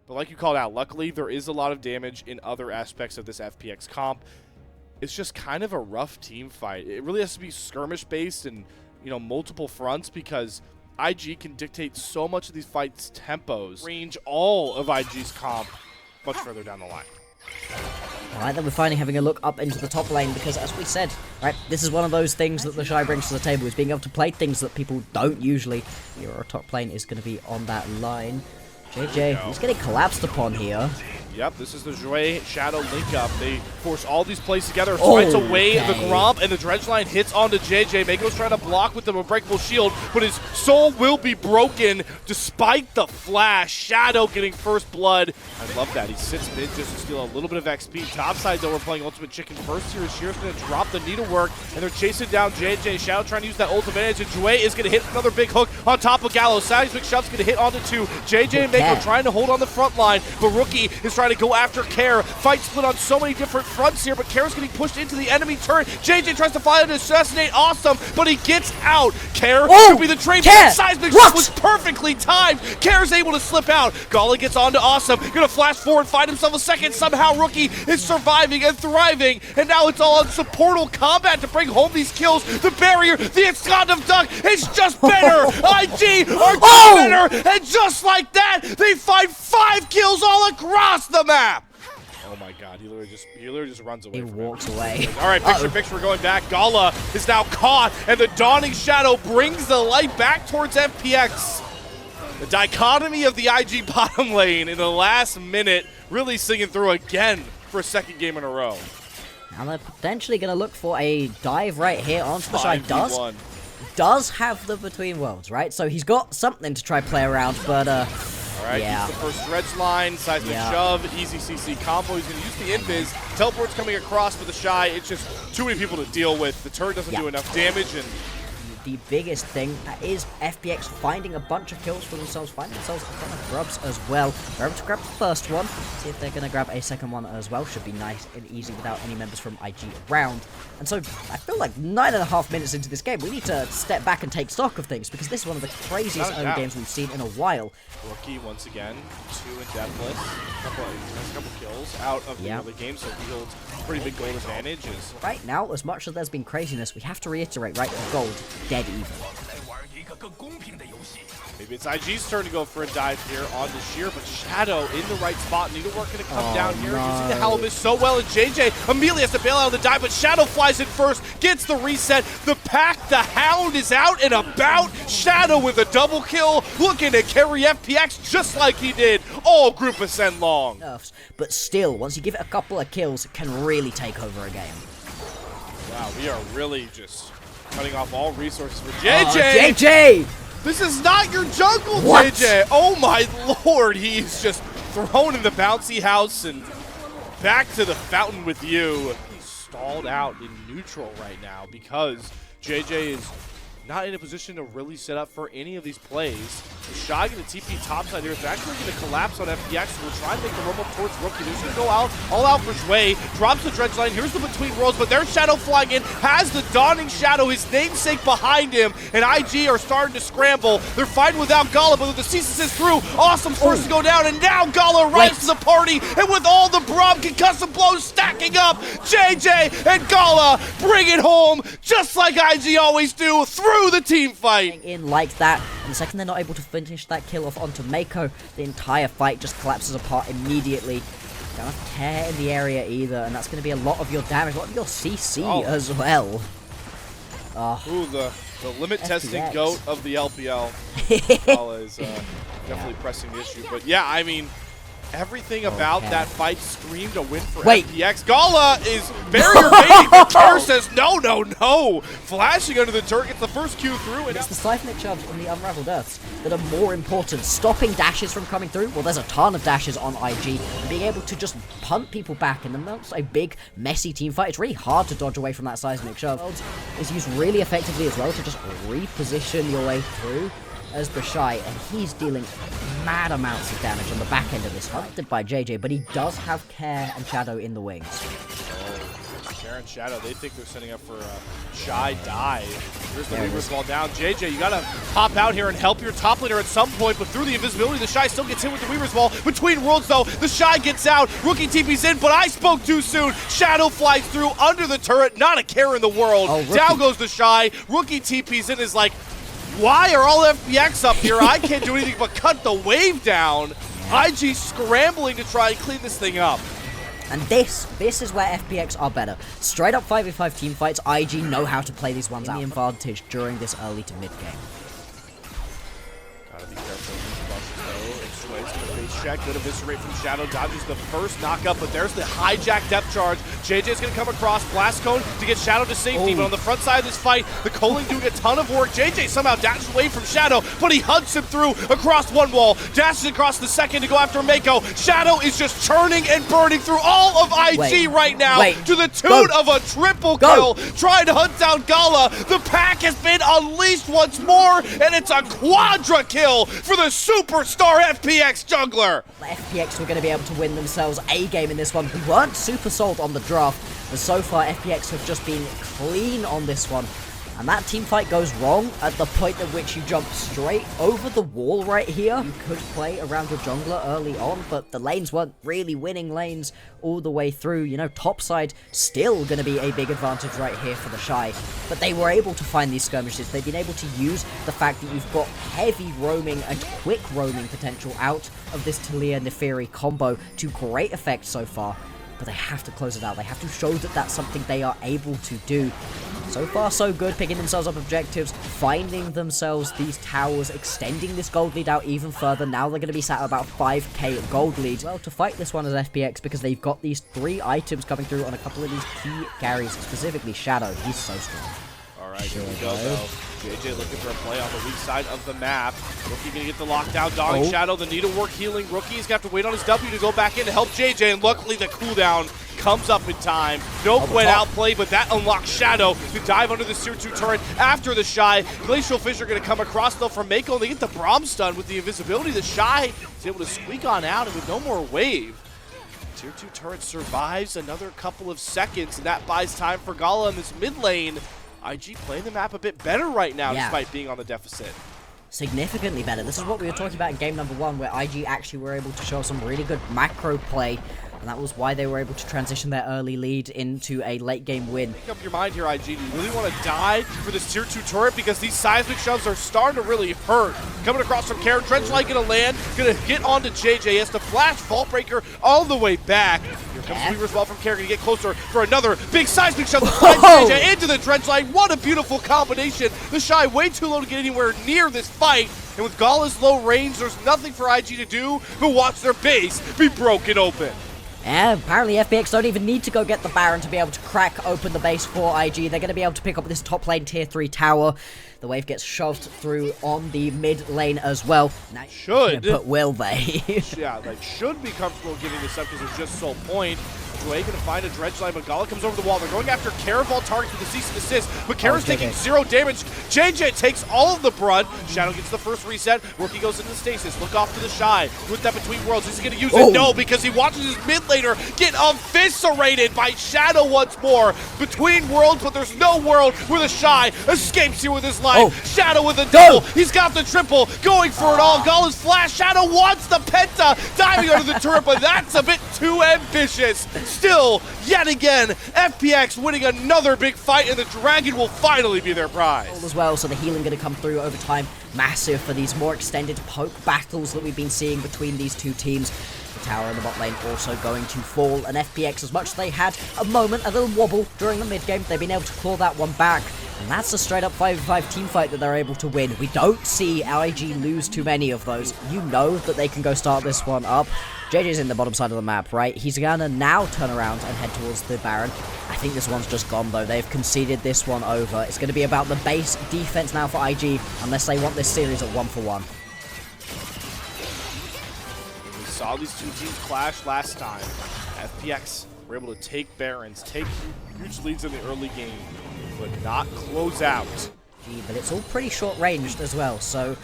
But like you called out, luckily there is a lot of damage in other aspects of this FPX comp. It's just kind of a rough team fight. It really has to be skirmish-based and, you know, multiple fronts because IG can dictate so much of these fights' tempos, range all of IG's comp much further down the line. Alright, then we're finally having a look up into the top lane because, as we said, right, this is one of those things that the Shy brings to the table, is being able to play things that people don't usually. Your top lane is going to be on that line. JJ, he's getting collapsed upon here. Yep, this is the Jouet Shadow link-up. They force all these plays together, slides away the Gromp, and the Dredge line hits onto JJ. Mako's trying to block with the Unbreakable Shield, but his soul will be broken despite the flash. Shadow getting first blood. I love that. He sits mid just to steal a little bit of XP. Topside, though, we're playing Ultimate Chicken first here. Sheer's going to drop the needlework, and they're chasing down JJ. Shadow trying to use that ult advantage, and Jouet is going to hit another big hook on top of Gallo. Seismic Shot's going to hit onto two. JJ and Mako trying to hold on the front line, but Rookie is trying to go after Care. Fight split on so many different fronts here, but Care's getting pushed into the enemy turret. JJ tries to fly and assassinate Awesome, but he gets out. Care could be the trade. Seismic Shot was perfectly timed. Care's able to slip out. Gala gets onto Awesome. Gonna flash forward, find himself a second. Somehow Rookie is surviving and thriving, and now it's all on supportal combat to bring home these kills. The barrier, the Enscond of Duck is just better. IG are just better, and just like that, they find 5 kills all across the map. Oh my god, he literally just runs away. He walks away. All right, picture, we're going back. Gala is now caught, and the Dawning Shadow brings the light back towards FPX. The dichotomy of the IG bottom lane in the last minute really singing through again for a second game in a row. Now they're potentially going to look for a dive right here onto the Shy. Does have the Between Worlds, right? So he's got something to try play around, but Alright, yeah. Use the first Dredge line, Seismic Shove, easy CC combo. He's going to use the Invis. Teleport's coming across for the Shy. It's just too many people to deal with. The turret doesn't do enough damage, and the biggest thing is FPX finding a bunch of kills for themselves, finding themselves a ton of grubs as well. They're able to grab the first one, see if they're going to grab a second one as well. Should be nice and easy without any members from IG around. And so I feel like 9.5 minutes into this game, we need to step back and take stock of things, because this is one of the craziest early games we've seen in a while. Rookie, once again, 2 in Deathless. A couple kills out of the early game, so he holds pretty big gold advantages. Right now, as much as there's been craziness, we have to reiterate, right, gold, dead even. Maybe it's IG's turn to go for a dive here on the Sheer, but Shadow in the right spot. Needlework going to come down here, using the Halibut so well, and JJ immediately has to bail out of the dive, but Shadow flies in first, gets the reset. The pack, the Hound is out and about. Shadow with a double kill, looking to carry FPX just like he did all Group Ascend long. But still, once you give it a couple of kills, it can really take over a game. Wow, we are really just cutting off all resources for JJ. JJ! This is not your jungle, JJ. Oh my lord, he's just thrown in the bouncy house and back to the fountain with you. He's stalled out in neutral right now because JJ is not in a position to really set up for any of these plays. The Shy going to TP topside here. It's actually going to collapse on FPX. So we'll try and make the roam up towards Rookie. They're going to go out, all out for Jouet. Drops the Dredge line. Here's the Between Worlds, but there's Shadow flying in. Has the Dawning Shadow, his namesake, behind him. And IG are starting to scramble. They're fighting without Gala, but with the ceases through, Awesome's first to go down. And now Gala arrives to the party. And with all the Braum concussive blows stacking up, JJ and Gala bring it home, just like IG always do, through the team fight. In like that, and the second they're not able to finish that kill off onto Mako, the entire fight just collapses apart immediately. Don't have Care in the area either, and that's going to be a lot of your damage, a lot of your CC as well. Ooh, the limit testing goat of the LPL. Gala is definitely pressing the issue, but yeah, I mean, everything about that fight screamed a win for FPX. Gala is barrier baiting, but Care says no, no, no. Flashing under the turret, gets the first Q through. And it's the Seismic Shoves and the Unraveled Earths that are more important. Stopping dashes from coming through, well, there's a ton of dashes on IG. And being able to just punt people back in the midst of a big, messy team fight, it's really hard to dodge away from that Seismic Shove. It's used really effectively as well to just reposition your way through as the Shy, and he's dealing mad amounts of damage on the back end of this, hunted by JJ, but he does have Care and Shadow in the wings. Care Baron Shadow, they think they're setting up for a shy dive. Here's the Weaver's ball down. JJ, you gotta pop out here and help your top laner at some point, but through the invisibility, the Shy still gets hit with the Weaver's ball. Between worlds though, the Shy gets out, Rookie TP's in, but I spoke too soon. Shadow flies through under the turret, not a care in the world. Down goes the Shy, Rookie TP's in, is like, why are all FPX up here? I can't do anything but cut the wave down. IG scrambling to try and clean this thing up. And this is where FPX are better. Straight up 5v5 team fights, IG know how to play these ones out. The advantage during this early to mid game. Gotta be careful. It's gonna face check. Good eviscerate from Shadow. Dodges the first knockup, but there's the hijack depth charge. JJ's gonna come across. Blast Cone to get Shadow to safety, but on the front side of this fight, the Coling doing a ton of work. JJ somehow dashes away from Shadow, but he hunts him through across one wall, dashes across the second to go after Mako. Shadow is just churning and burning through all of IG right now to the tune of a triple kill, trying to hunt down Gala. The pack has been unleashed once more, and it's a quadra kill for the superstar FPX jungler. FPX were going to be able to win themselves a game in this one. We weren't super sold on the draft, but so far FPX have just been clean on this one. And that team fight goes wrong at the point at which you jump straight over the wall right here. You could play around your jungler early on, but the lanes weren't really winning lanes all the way through. You know, topside still going to be a big advantage right here for the Shy. But they were able to find these skirmishes. They've been able to use the fact that you've got heavy roaming and quick roaming potential out of this Talia-Neferi combo to great effect so far. But they have to close it out. They have to show that that's something they are able to do. So far, so good, picking themselves up objectives, finding themselves these towers, extending this gold lead out even further. Now they're going to be sat at about 5k gold lead. Well, to fight this one as FPX, because they've got these 3 items coming through on a couple of these key carries, specifically Shadow. He's so strong. Alright, here we go, though. JJ looking for a play on the weak side of the map. Rookie gonna get the lockdown, dogging Shadow. The needlework healing. Rookie's got to wait on his W to go back in to help JJ, and luckily the cooldown comes up in time. No Gwen outplay, but that unlocks Shadow to dive under the Tier 2 turret after the Shy. Glacial Fissure gonna come across though from Mako, and they get the Braum stun with the invisibility. The Shy is able to squeak on out, and with no more wave, Tier 2 turret survives another couple of seconds, and that buys time for Gala in this mid lane. IG playing the map a bit better right now, despite being on the deficit. Significantly better. This is what we were talking about in game number 1, where IG actually were able to show some really good macro play, and that was why they were able to transition their early lead into a late game win. Make up your mind here, IG. Do you really want to die for this Tier 2 turret? Because these seismic shoves are starting to really hurt. Coming across from Karen, Trenchlight gonna land, gonna get onto JJ. Has to flash Vault Breaker all the way back. Here comes Weaver's Ball from Karen, gonna get closer for another big seismic shove to find JJ into the Trenchlight. What a beautiful combination. The Shy way too low to get anywhere near this fight. And with Gala's low range, there's nothing for IG to do but watch their base be broken open. Yeah, apparently FPX don't even need to go get the Baron to be able to crack open the base for IG. They're going to be able to pick up this top lane tier 3 tower. The wave gets shoved through on the mid lane as well. Now, but will they? Yeah, like should be comfortable giving this up because it's just sole point. Joy gonna find a dredge line, but Gala comes over the wall. They're going after Caraval targets with a cease and desist, but Kara's taking 0 damage. JJ takes all of the brunt. Shadow gets the first reset. Rookie goes into stasis. Look off to the Shy. With that between worlds, is he gonna use it? No, because he watches his mid laner get eviscerated by Shadow once more. Between worlds, but there's no world where the Shy escapes here with his life. Shadow with a double. He's got the triple, going for it all. Gala's flash. Shadow wants the penta, diving under the turret, but that's a bit too ambitious. Still, yet again, FPX winning another big fight, and the Dragon will finally be their prize. As well, so the healing going to come through over time. Massive for these more extended poke battles that we've been seeing between these two teams. The tower in the bot lane also going to fall, and FPX, as much as they had a moment, a little wobble during the mid game, they've been able to claw that one back. And that's a straight up 5v5 team fight that they're able to win. We don't see IG lose too many of those. You know that they can go start this one up. JJ's in the bottom side of the map, right? He's gonna now turn around and head towards the Baron. I think this one's just gone though. They've conceded this one over. It's gonna be about the base defense now for IG, unless they want this series at 1-for-1. We saw these two teams clash last time. FPX were able to take Barons, take huge leads in the early game, but not close out. But it's all pretty short-ranged as well, so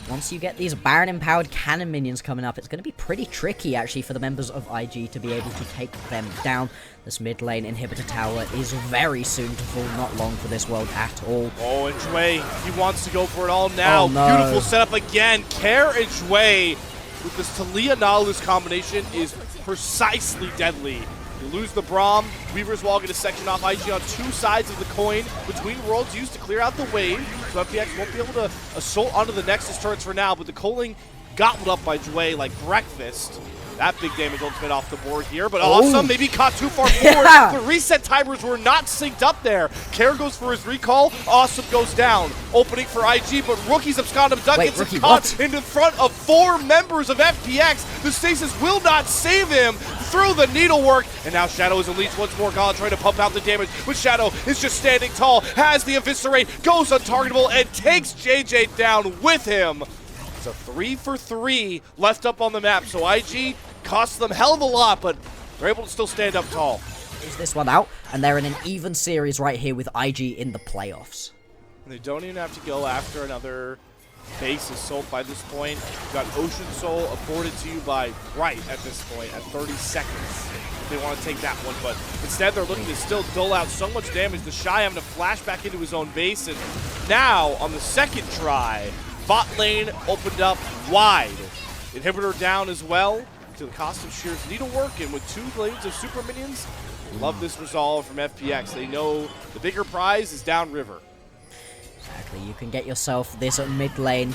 once you get these Baron-empowered cannon minions coming up, it's going to be pretty tricky, actually, for the members of IG to be able to take them down. This mid lane inhibitor tower is very soon to fall, not long for this world at all. Oh, and Jway, he wants to go for it all now. Oh, no. Beautiful setup again. Care and Jway with this Talia Nalus combination is precisely deadly. You lose the Braum, Weaver's Wall gonna section off IG on two sides of the coin between worlds used to clear out the wave, so FPX won't be able to assault onto the Nexus turrets for now, but the Coling gobbled up by Jway like breakfast. That big damage ultimate off the board here, but awesome, maybe caught too far forward. The reset timers were not synced up there. Care goes for his recall, Awesome goes down. Opening for IG, but Rookie's abscond abducted gets caught in front of 4 members of FPX. The stasis will not save him through the needlework, and now Shadow is unleashed once more. Gala trying to pump out the damage, but Shadow is just standing tall, has the eviscerate, goes untargetable, and takes JJ down with him. It's a 3 for 3 left up on the map, so IG costs them hell of a lot, but they're able to still stand up tall. Is this one out, and they're in an even series right here with IG in the playoffs. And they don't even have to go after another base assault by this point. You've got Ocean Soul afforded to you by Bright at this point at 30 seconds. If they want to take that one, but instead they're looking to still dole out so much damage. The Shy having to flash back into his own base, and now on the second try, bot lane opened up wide. Inhibitor down as well, to the cost of Shear's needlework, and with 2 lanes of super minions, love this resolve from FPX. They know the bigger prize is downriver. Exactly, you can get yourself this mid lane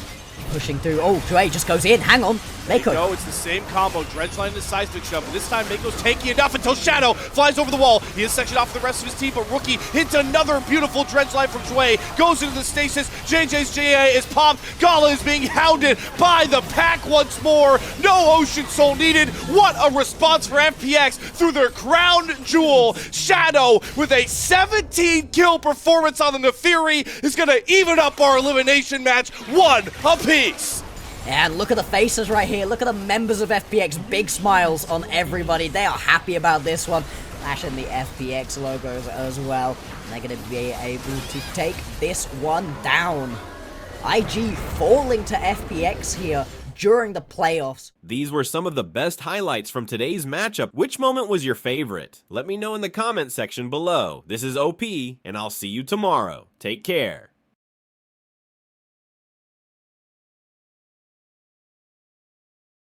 pushing through. Oh, Jway just goes in. Hang on. Mako. No, it's the same combo. Dredgeline and Seismic Shove. But this time, Mako's tanky enough until Shadow flies over the wall. He is sectioned off the rest of his team, but Rookie hits another beautiful Dredgeline from Jway. Goes into the stasis. JJ's JA is popped. Gala is being hounded by the pack once more. No Ocean Soul needed. What a response for FPX through their crown jewel. Shadow with a 17-kill performance on the Neferi is going to even up our elimination match 1 apiece. And look at the faces right here. Look at the members of FPX. Big smiles on everybody. They are happy about this one. Flashing the FPX logos as well. And they're going to be able to take this one down. IG falling to FPX here during the playoffs. These were some of the best highlights from today's matchup. Which moment was your favorite? Let me know in the comment section below. This is OP, and I'll see you tomorrow. Take care.